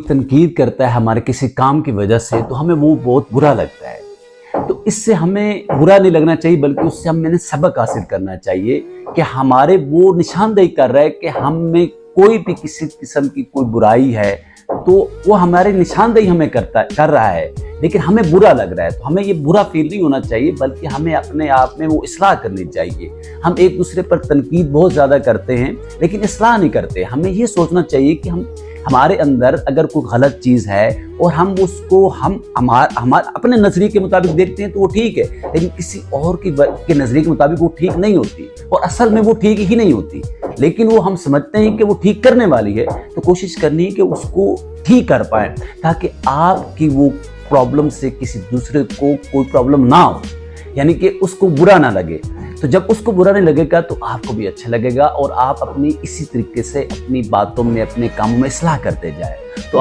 तनकीद करता है हमारे किसी काम की वजह से तो हमें वो बहुत बुरा लगता है। तो इससे हमें बुरा नहीं लगना चाहिए, बल्कि उससे हमें सबक हासिल करना चाहिए कि हमारे वो निशानदेही कर रहा है कि हम में कोई भी किसी किस्म की कोई बुराई है, तो वो हमारे निशानदेही हमें कर रहा है, लेकिन हमें बुरा लग रहा है। तो हमें ये बुरा फील नहीं होना चाहिए, बल्कि हमें अपने आप में वो इस्लाह करनी चाहिए। हम एक दूसरे पर तनकीद बहुत ज़्यादा करते हैं, लेकिन इस्लाह नहीं करते। हमें ये सोचना चाहिए कि हमारे अंदर अगर कोई गलत चीज़ है और हम उसको हमारे अपने नज़रिए के मुताबिक देखते हैं तो वो ठीक है, लेकिन किसी और के नज़रिए के मुताबिक वो ठीक नहीं होती, और असल में वो ठीक ही नहीं होती, लेकिन वो हम समझते हैं कि वो ठीक करने वाली है। तो कोशिश करनी है कि उसको ठीक कर पाएँ, ताकि आपकी वो प्रॉब्लम से किसी दूसरे को कोई प्रॉब्लम ना हो, यानी कि उसको बुरा ना लगे। तो जब उसको बुरा नहीं लगेगा तो आपको भी अच्छा लगेगा, और आप अपनी इसी तरीके से अपनी बातों में, अपने कामों में इस्लाह करते जाए। तो